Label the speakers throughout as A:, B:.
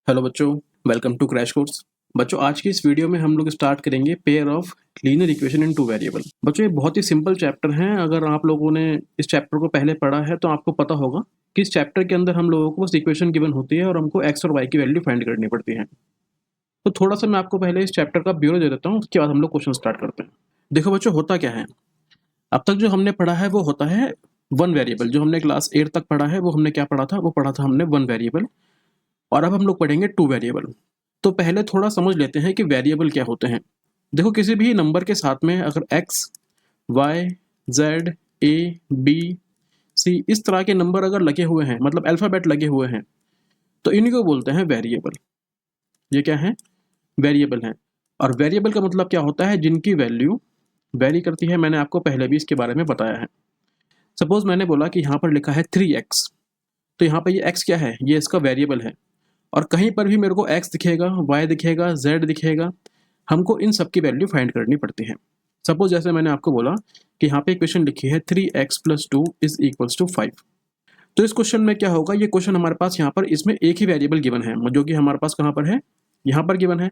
A: Hello बच्चों, welcome to crash course. बच्चों, आज की इस वीडियो में हम लोग स्टार्ट करेंगे pair of linear equation in two variable. बच्चों, ये बहुत ही सिंपल चैप्टर है। अगर आप लोगों ने इस चैप्टर को पहले पढ़ा है तो आपको पता होगा कि इस चैप्टर के अंदर हम लोगों को बस इक्वेशन गिवन होती है और हमको एक्स और वाई की वैल्यू फाइंड करनी पड़ती है। तो थोड़ा सा मैं आपको पहले इस चैप्टर का ब्यूरो दे देता हूँ, उसके बाद हम लोग क्वेश्चन स्टार्ट करते हैं। देखो बच्चों, होता क्या है, अब तक जो हमने पढ़ा है वो होता है वन वेरिएबल। जो हमने क्लास 8 तक पढ़ा है वो हमने क्या पढ़ा था, वो पढ़ा था हमने वन वेरिएबल। और अब हम लोग पढ़ेंगे टू वेरिएबल। तो पहले थोड़ा समझ लेते हैं कि वेरिएबल क्या होते हैं। देखो, किसी भी नंबर के साथ में अगर एक्स, वाई, जेड, ए, बी, सी इस तरह के नंबर अगर लगे हुए हैं, मतलब अल्फ़ाबेट लगे हुए हैं, तो इन्हीं को बोलते हैं वेरिएबल। ये क्या है? वेरिएबल हैं। और वेरिएबल का मतलब क्या होता है? जिनकी वैल्यू वेरी करती है। मैंने आपको पहले भी इसके बारे में बताया है। सपोज मैंने बोला कि यहाँ पर लिखा है 3x, तो यहाँ पर ये x क्या है? ये इसका वेरिएबल है। और कहीं पर भी मेरे को x दिखेगा, y दिखेगा, z दिखेगा, हमको इन सब की वैल्यू फाइंड करनी पड़ती है। सपोज जैसे मैंने आपको बोला कि यहाँ पे इक्वेशन लिखी है 3x + 2 = 5। तो इस क्वेश्चन में क्या होगा, ये क्वेश्चन हमारे पास यहाँ पर इसमें एक ही वेरिएबल गिवन है, जो कि हमारे पास कहाँ पर है? यहाँ पर गिवन है।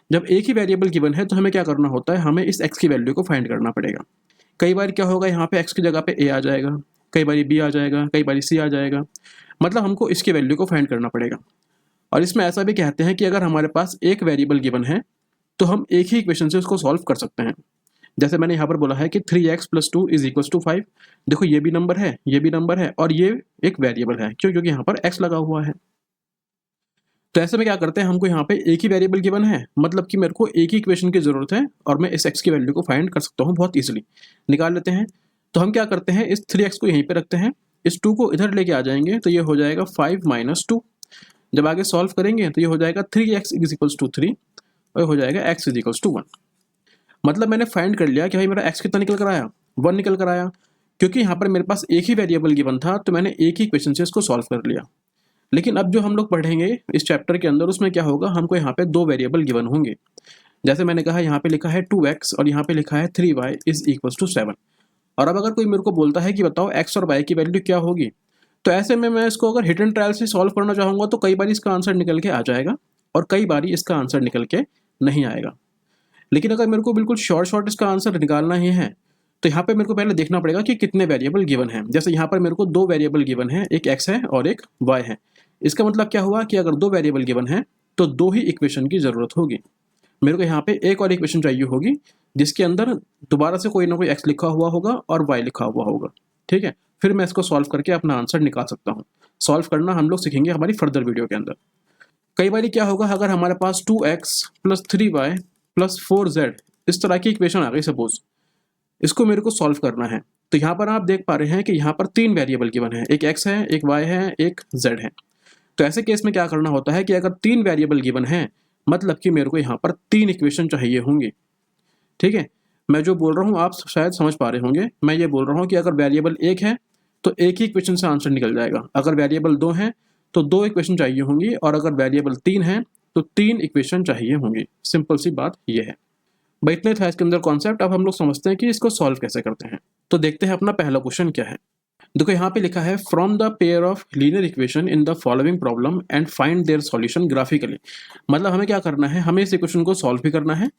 A: जब एक ही वेरिएबल गिवन है तो हमें क्या करना होता है? हमें इस x की वैल्यू को फाइंड करना पड़ेगा। कई बार क्या होगा, यहाँ पे x की जगह पे a आ जाएगा, कई बार b आ जाएगा, कई बार c आ जाएगा। मतलब हमको इसकी वैल्यू को फाइंड करना पड़ेगा। और इसमें ऐसा भी कहते हैं कि अगर हमारे पास एक वेरिएबल गिवन है तो हम एक ही इक्वेशन से उसको सॉल्व कर सकते हैं। जैसे मैंने यहाँ पर बोला है कि 3x + 2 = 5। देखो, ये भी नंबर है, ये भी नंबर है, और ये एक वेरिएबल है। क्यों? क्योंकि यहाँ पर x लगा हुआ है। तो ऐसे में क्या करते हैं, हमको यहाँ पे एक ही वेरिएबल गिवन है, मतलब कि मेरे को एक ही इक्वेशन की जरूरत है और मैं इस x की वैल्यू को फाइंड कर सकता हूँ बहुत ईजिली। निकाल लेते हैं। तो हम क्या करते हैं, इस 3x को यहीं पे रखते हैं, इस 2 को इधर लेके आ जाएंगे, तो ये हो जाएगा 5 - 2। जब आगे सॉल्व करेंगे तो ये हो जाएगा 3x = 3 और हो जाएगा x = 1। मतलब मैंने फाइंड कर लिया कि भाई मेरा x कितना निकल कर आया, 1 निकल कर आया। क्योंकि यहाँ पर मेरे पास एक ही वेरिएबल गिवन था तो मैंने एक ही क्वेश्चन से इसको सॉल्व कर लिया। लेकिन अब जो हम लोग पढ़ेंगे इस चैप्टर के अंदर, उसमें क्या होगा, हमको यहाँ पे दो वेरिएबल गिवन होंगे। जैसे मैंने कहा, यहाँ पे लिखा है 2x और यहाँ पे लिखा है 3y = 7। और अब अगर कोई मेरे को बोलता है कि बताओ x और y की वैल्यू क्या होगी, तो ऐसे में मैं इसको अगर हिट एंड ट्रायल से सॉल्व करना चाहूँगा तो कई बार इसका आंसर निकल के आ जाएगा और कई बार इसका आंसर निकल के नहीं आएगा। लेकिन अगर मेरे को बिल्कुल शॉर्ट इसका आंसर निकालना ही है तो यहाँ पे मेरे को पहले देखना पड़ेगा कि कितने वेरिएबल गिवन हैं। जैसे यहाँ पर मेरे को दो वेरिएबल गिवन है, एक x है और एक y है। इसका मतलब क्या हुआ कि अगर दो वेरिएबल गिवन है तो दो ही इक्वेशन की जरूरत होगी। मेरे को यहाँ पे एक और इक्वेशन चाहिए होगी जिसके अंदर दोबारा से कोई ना कोई x लिखा हुआ होगा और y लिखा हुआ होगा। ठीक है, फिर मैं इसको सॉल्व करके अपना आंसर निकाल सकता हूँ। सॉल्व करना हम लोग सीखेंगे हमारी फर्दर वीडियो के अंदर। कई बार क्या होगा, अगर हमारे पास 2x + 3y + 4z इस तरह की इक्वेशन आ गई, सपोज इसको मेरे को सॉल्व करना है, तो यहाँ पर आप देख पा रहे हैं कि यहाँ पर तीन वेरिएबल गिवन है, एक x है, एक y है, एक z है। तो ऐसे केस में क्या करना होता है कि अगर तीन वेरिएबल गिवन है, मतलब कि मेरे को यहाँ पर तीन इक्वेशन चाहिए होंगी। ठीक है, मैं जो बोल रहा हूँ आप शायद समझ पा रहे होंगे। मैं ये बोल रहा हूँ कि अगर वेरिएबल एक है तो एक ही इक्वेशन से आंसर निकल जाएगा, अगर वेरिएबल दो है तो दो इक्वेशन चाहिए होंगी, और अगर वेरिएबल तीन है तो तीन इक्वेशन चाहिए होंगी। सिंपल सी बात ये है। भाई इतने था इसके अंदर कॉन्सेप्ट। अब हम लोग समझते हैं कि इसको सॉल्व कैसे करते हैं। तो देखते हैं अपना पहला क्वेश्चन क्या है। देखो, यहाँ पे लिखा है from the pair of linear equation in the following problem and find their solution graphically. मतलब हमें क्या करना है, हमें इस इक्वेशन को सॉल्व भी करना है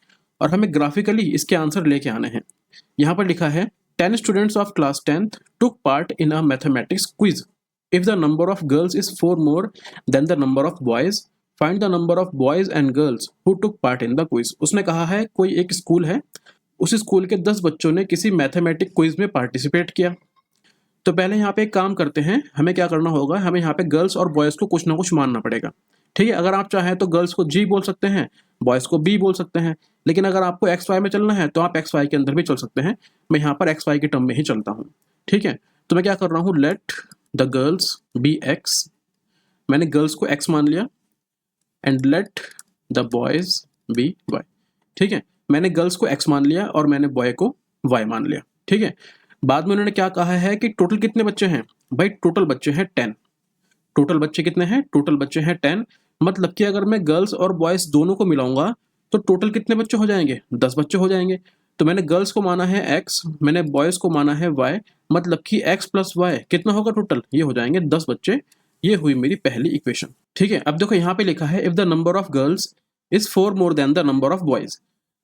A: और हमें ग्राफिकली इसके आंसर लेके आने हैं। यहाँ पर लिखा है 10 students of class 10th took part in a mathematics quiz. If the number of girls is 4 more than the number of boys, find the number of boys and girls who took part in the quiz. उसने कहा है कोई एक school है, उस school के 10 बच्चों ने किसी मैथमेटिक क्विज में पार्टिसिपेट किया। तो पहले यहाँ पे एक काम करते हैं, हमें क्या करना होगा, हमें यहाँ पे गर्ल्स और बॉयज़ को कुछ ना कुछ मानना पड़ेगा। ठीक है, अगर आप चाहें तो गर्ल्स को जी बोल सकते हैं, बॉयज़ को बी बोल सकते हैं, लेकिन अगर आपको एक्स वाई में चलना है तो आप एक्स वाई के अंदर भी चल सकते हैं। मैं यहाँ पर एक्स वाई के टर्म में ही चलता हूँ। ठीक है, तो मैं क्या कर रहा हूँ, let the girls be x. मैंने गर्ल्स को एक्स मान लिया, and let the boys be y. ठीक है, मैंने गर्ल्स को एक्स मान लिया और मैंने बॉय को वाई मान लिया। ठीक है, बाद में उन्होंने क्या कहा है कि टोटल कितने बच्चे हैं। भाई टोटल बच्चे हैं 10। टोटल बच्चे कितने हैं, टोटल बच्चे हैं 10। मतलब कि अगर मैं गर्ल्स और बॉयज दोनों को मिलाऊंगा तो टोटल कितने बच्चे हो जाएंगे, 10 बच्चे हो जाएंगे। तो मैंने गर्ल्स को माना है x, मैंने बॉयज को माना है y, मतलब कि x + y कितना होगा टोटल, ये हो जाएंगे 10 बच्चे। ये हुई मेरी पहली इक्वेशन। ठीक है, अब देखो यहाँ पे लिखा है if the number of girls is 4 more than the number of boys.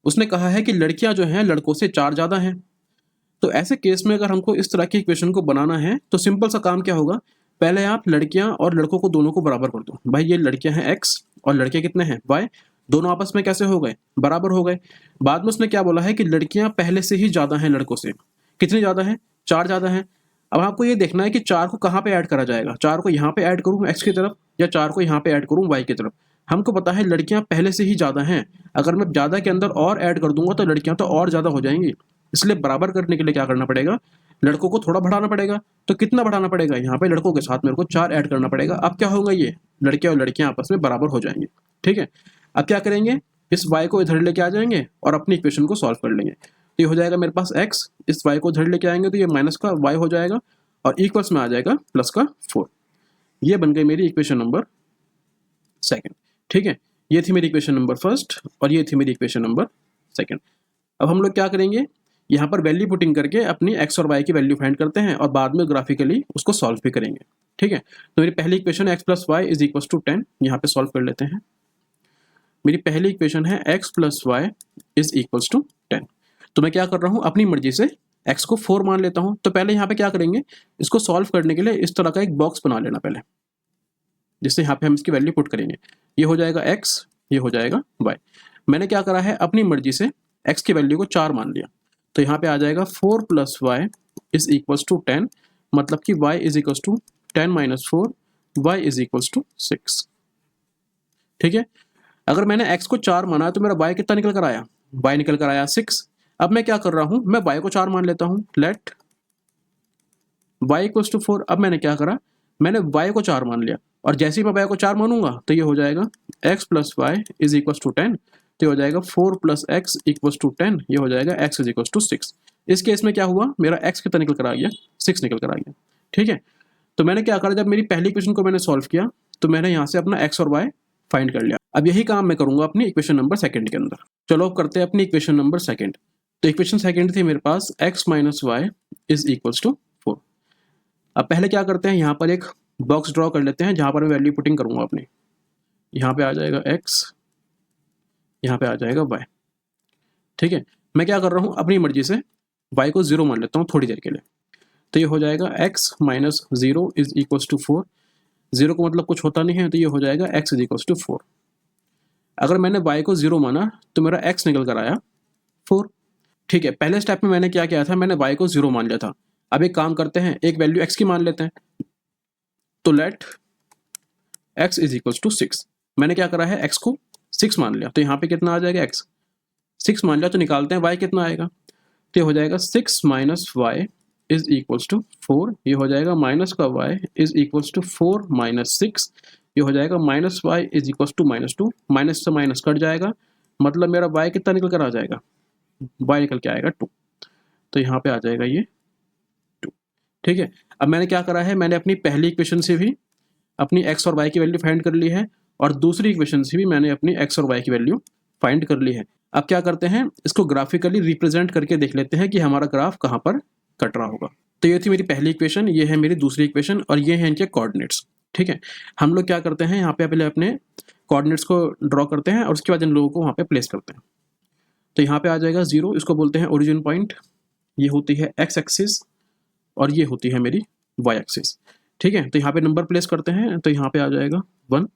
A: उसने कहा है कि लड़कियां जो हैं लड़कों से 4 ज्यादा हैं। तो ऐसे केस में अगर हमको इस तरह की इक्वेशन को बनाना है तो सिंपल सा काम क्या होगा, पहले आप लड़कियां और लड़कों को दोनों को बराबर कर दो। भाई ये लड़कियां हैं x और लड़के कितने हैं y, दोनों आपस में कैसे हो गए, बराबर हो गए। बाद में उसने क्या बोला है कि लड़कियां पहले से ही ज्यादा हैं लड़कों से। कितनी ज्यादा है, 4 ज्यादा है। अब आपको ये देखना है कि 4 को कहाँ पे ऐड करा जाएगा, 4 को यहाँ पे ऐड करूँ x की तरफ या 4 को यहाँ पे ऐड करूँ y की तरफ। हमको पता है लड़कियां पहले से ही ज्यादा हैं, अगर मैं ज्यादा के अंदर और ऐड कर दूंगा तो लड़कियां तो और ज्यादा हो जाएंगी। इसलिए बराबर करने के लिए क्या करना पड़ेगा, लड़कों को थोड़ा बढ़ाना पड़ेगा। तो कितना बढ़ाना पड़ेगा, यहाँ पे लड़कों के साथ मेरे को 4 ऐड करना पड़ेगा। अब क्या होगा, ये लड़के और लड़कियां आपस में बराबर हो जाएंगे। ठीक है, अब क्या करेंगे, इस y को इधर लेके आ जाएंगे और अपनी इक्वेशन को सॉल्व कर लेंगे। तो ये हो जाएगा मेरे पास x, इस y को इधर लेके आएंगे तो ये माइनस का y हो जाएगा और इक्वल्स में आ जाएगा प्लस का 4। ये बन गई मेरी इक्वेशन नंबर सेकेंड। ठीक है, ये थी मेरी इक्वेशन नंबर फर्स्ट और ये थी मेरी इक्वेशन नंबर सेकेंड। अब हम लोग क्या करेंगे, यहाँ पर वैल्यू पुटिंग करके अपनी x और y की वैल्यू फाइंड करते हैं और बाद में ग्राफिकली उसको सॉल्व भी करेंगे। ठीक है, तो मेरी पहली equation x plus y is equal to 10, यहाँ पे सॉल्व कर लेते हैं। मेरी पहली इक्वेशन है x plus y is equal to 10। तो मैं क्या कर रहा हूँ, अपनी मर्जी से x को 4 मान लेता हूँ। तो पहले यहाँ पे क्या करेंगे, इसको सॉल्व करने के लिए इस तरह का एक बॉक्स बना लेना पहले, जिससे यहाँ पे हम इसकी वैल्यू पुट करेंगे। ये हो जाएगा x, ये हो जाएगा y। मैंने क्या करा है, अपनी मर्जी से x की वैल्यू को 4 मान लिया। तो यहाँ पे आ जाएगा 4 plus y is equals to 10, मतलब कि y is equals to 10 minus 4, y is equals to 6। ठीक है, अगर मैंने x को 4 माना तो मेरा y कितना निकल कर आया, y निकल कर आया 6। अब मैं क्या कर रहा हूँ, मैं y को 4 मान लेता हूँ, लेट y इक्वल्स टू 4। अब मैंने क्या करा, मैंने y को 4 मान लिया और जैसे ही मैं y को 4 मानूंगा तो ये हो जाएगा x plus y is equals to 10। तो ये हो जाएगा 4 प्लस एक्स इक्वल्स टू 10, ये हो जाएगा x इज इक्वल्स टू 6। इस केस में क्या हुआ, मेरा x कितना निकल कर आ गया, 6 निकल कर आ गया। ठीक है, तो मैंने क्या करा, जब मेरी पहली इक्वेशन को मैंने सॉल्व किया तो मैंने यहाँ से अपना x और y फाइंड कर लिया। अब यही काम मैं करूंगा अपनी इक्वेशन नंबर सेकंड के अंदर। चलो अब करते हैं अपनी इक्वेशन नंबर सेकंड। तो इक्वेशन सेकंड थी मेरे पास x minus y is equals to 4। अब पहले क्या करते हैं, यहाँ पर एक बॉक्स ड्रॉ कर लेते हैं जहाँ पर मैं वैल्यू पुटिंग करूंगा अपनी। यहाँ पे आ जाएगा x, यहाँ पे आ जाएगा y। ठीक है, मैं क्या कर रहा हूँ, अपनी मर्जी से y को 0 मान लेता हूँ थोड़ी देर के लिए। तो ये हो जाएगा x minus 0 is equals to 4। 0 को मतलब कुछ होता नहीं है, तो ये हो जाएगा x इज इक्वल्स टू 4। अगर मैंने y को 0 माना तो मेरा x निकल कर आया 4। ठीक है, पहले स्टेप में मैंने क्या किया था, मैंने y को 0 मान लिया था। अब एक काम करते हैं, एक वैल्यू x की मान लेते हैं। तो let x is equals to 6। मैंने क्या करा है, x को 6 मान लिया। तो यहाँ पे कितना आ जाएगा, x 6 मान लिया। तो निकालते हैं y कितना आएगा। तो ये हो जाएगा 6 minus y is equals to 4। ये हो जाएगा माइनस का y is equals to 4 minus 6। ये हो जाएगा minus y is equals to minus 2। Minus से माइनस कट जाएगा, मतलब मेरा y कितना निकल कर आ जाएगा, y निकल के आएगा 2। तो यहाँ पे आ जाएगा ये 2। ठीक है, अब मैंने क्या करा है, मैंने अपनी पहली इक्वेशन से भी अपनी x और y की वैल्यू फाइंड कर ली है और दूसरी इक्वेशन से भी मैंने अपनी x और y की वैल्यू फाइंड कर ली है। अब क्या करते हैं, इसको ग्राफिकली रिप्रेजेंट करके देख लेते हैं कि हमारा ग्राफ कहाँ पर कट रहा होगा। तो ये थी मेरी पहली इक्वेशन, ये है मेरी दूसरी इक्वेशन और ये हैं इनके कोऑर्डिनेट्स। ठीक है, हम लोग क्या करते हैं, यहाँ पे पहले अपने कोऑर्डिनेट्स को ड्रॉ करते हैं और उसके बाद इन लोगों को वहाँ पे प्लेस करते हैं। तो यहाँ पे आ जाएगा 0, इसको बोलते हैं ओरिजिन पॉइंट। ये होती है x एक्सिस और ये होती है मेरी y एक्सिस। ठीक है, तो यहाँ पे नंबर प्लेस करते हैं। तो यहाँ पे आ जाएगा 1,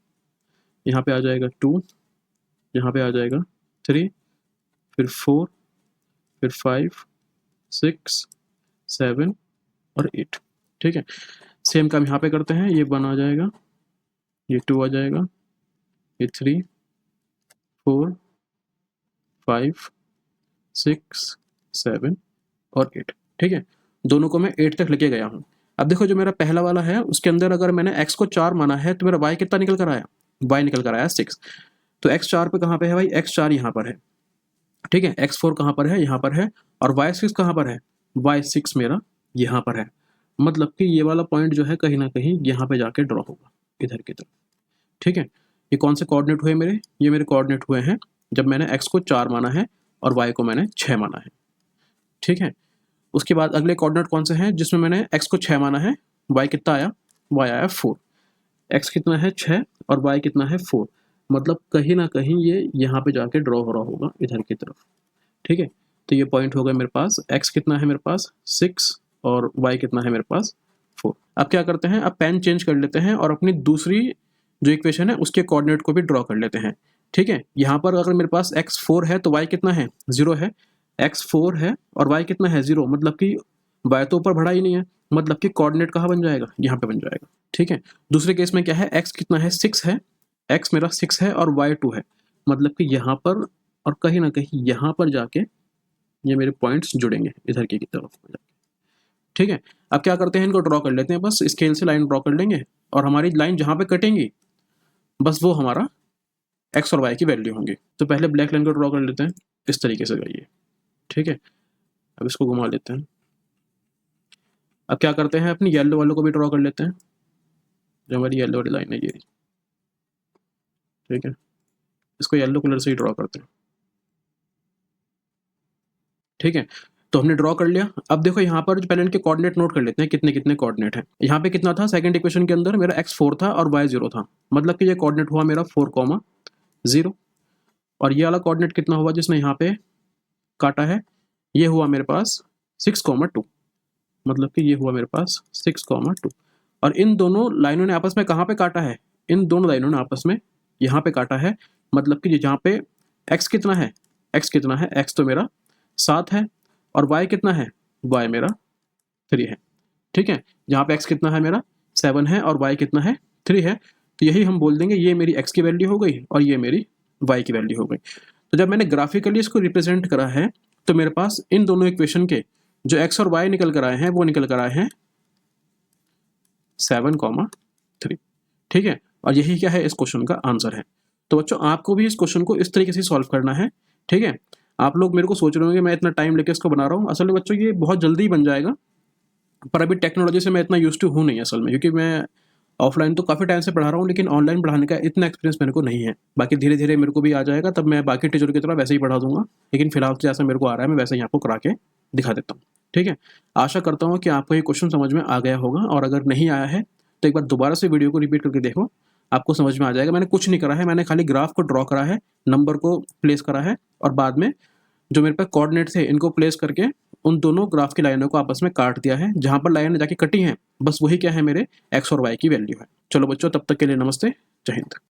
A: यहाँ पे आ जाएगा 2, यहाँ पे आ जाएगा 3, फिर 4, फिर 5, 6, 7 और 8। ठीक है, सेम काम यहाँ पे करते हैं। ये 1 आ जाएगा, ये 2 आ जाएगा, ये 3, 4, 5, 6, 7 और 8। ठीक है, दोनों को मैं 8 तक लेके गया हूँ। अब देखो जो मेरा पहला वाला है उसके अंदर अगर मैंने x को 4 माना है तो मेरा y कितना निकल कर आया, y निकल कर आया 6। तो x 4 पे कहाँ पे है भाई, x 4 यहाँ पर है। ठीक है, x 4 कहाँ पर है, यहाँ पर है। और y 6 कहाँ पर है, y 6 मेरा यहाँ पर है। मतलब कि ये वाला पॉइंट जो है कहीं ना कहीं यहाँ पे जाके ड्रॉ होगा इधर की तरफ। ठीक है, ये कौन से कोऑर्डिनेट हुए मेरे, ये मेरे कोऑर्डिनेट हुए हैं जब मैंने x को 4 माना है और y को मैंने 6 माना है। ठीक है, उसके बाद अगले कोऑर्डिनेट कौन से हैं जिसमें मैंने x को 6 माना है, y कितना आया, y आया 4। x कितना है 6 और y कितना है 4, मतलब कहीं ना कहीं ये यहाँ पे जाके ड्रॉ हो रहा होगा इधर की तरफ, ठीक है। तो ये पॉइंट हो गया मेरे पास, x कितना है मेरे पास 6 और y कितना है मेरे पास 4। अब क्या करते हैं, अब पेन चेंज कर लेते हैं और अपनी दूसरी जो इक्वेशन है उसके कोऑर्डिनेट को भी ड्रॉ कर लेते हैं, ठीक है। यहाँ पर अगर मेरे पास x4 है तो y कितना है 0 है, x4 है और y कितना है 0, मतलब कि y तो ऊपर बढ़ा ही नहीं है, मतलब कि कोऑर्डिनेट कहाँ बन जाएगा, यहाँ पे बन जाएगा, ठीक है। दूसरे केस में क्या है, x कितना है 6 है, x मेरा 6 है और y 2 है, मतलब कि यहाँ पर और कहीं ना कहीं यहाँ पर जाके ये मेरे पॉइंट्स जुड़ेंगे इधर की तरफ जाके, ठीक है। अब क्या करते हैं, इनको ड्रॉ कर लेते हैं, बस स्केल से लाइन ड्रॉ कर लेंगे और हमारी लाइन जहाँ पे कटेंगी बस वो हमारा x और y की वैल्यू होंगी। तो पहले ब्लैक लाइन को ड्रॉ कर लेते हैं, इस तरीके से जाइए, ठीक है। अब इसको घुमा लेते हैं। अब क्या करते हैं, अपनी येलो वालों को भी ड्रॉ कर लेते हैं, जो हमारी येलो वाली लाइन है ये, ठीक है। इसको येलो कलर से ही ड्रॉ करते हैं, ठीक है। तो हमने ड्रॉ कर लिया। अब देखो यहाँ पर पहले इनके कोऑर्डिनेट नोट कर लेते हैं, कितने कितने कोऑर्डिनेट है। यहाँ पे कितना था, सेकंड इक्वेशन के अंदर मेरा x4 था और y 0 था, मतलब कि ये कोऑर्डिनेट हुआ मेरा 4,0, और ये वाला कोऑर्डिनेट कितना हुआ जिसने यहाँ पे काटा है, ये हुआ मेरे पास 6,2, मतलब कि ये हुआ मेरे पास 6,2। और इन दोनों लाइनों ने आपस में कहाँ पे काटा है, इन दोनों लाइनों ने आपस में यहाँ पे काटा है, मतलब कि जहाँ पे x कितना है, x तो मेरा 7 है और y कितना है, y मेरा 3 है, ठीक है। जहाँ पे x कितना है मेरा 7 है और y कितना है 3 है, तो यही हम बोल देंगे ये मेरी x की वैल्यू हो गई और ये मेरी y की वैल्यू हो गई। तो जब मैंने ग्राफिकली इसको रिप्रेजेंट करा है तो मेरे पास इन दोनों इक्वेशन के जो x और y निकल कर आए हैं वो निकल कर आए हैं 7,3, ठीक है। और यही क्या है, इस क्वेश्चन का आंसर है। तो बच्चों आपको भी इस क्वेश्चन को इस तरीके से सॉल्व करना है, ठीक है। आप लोग मेरे को सोच रहे होंगे मैं इतना टाइम लेके इसको बना रहा हूँ, असल में बच्चों ये बहुत जल्दी बन जाएगा, पर अभी टेक्नोलॉजी से मैं इतना यूज टू हूँ नहीं असल में, क्योंकि मैं ऑफलाइन तो काफ़ी टाइम से पढ़ा रहा हूँ लेकिन ऑनलाइन पढ़ाने का इतना एक्सपीरियंस मेरे को नहीं है। बाकी धीरे धीरे मेरे को भी आ जाएगा, तब मैं बाकी टीचर की तरह वैसे ही पढ़ा दूंगा, लेकिन फिलहाल तो जैसा मेरे को आ रहा है मैं वैसे ही आपको करा के दिखा देता हूँ, ठीक है। आशा करता हूँ कि आपको ये क्वेश्चन समझ में आ गया होगा, और अगर नहीं आया है तो एक बार दोबारा से वीडियो को रिपीट करके देखो, आपको समझ में आ जाएगा। मैंने कुछ नहीं करा है, मैंने खाली ग्राफ को ड्रॉ करा है, नंबर को प्लेस करा है, और बाद में जो मेरे पास कोऑर्डिनेट थे इनको प्लेस करके उन दोनों ग्राफ की लाइनों को आपस में काट दिया है, जहां पर लाइनें जाके कटी हैं बस वही क्या है, मेरे x और y की वैल्यू है। चलो बच्चों, तब तक के लिए नमस्ते, जय हिंद।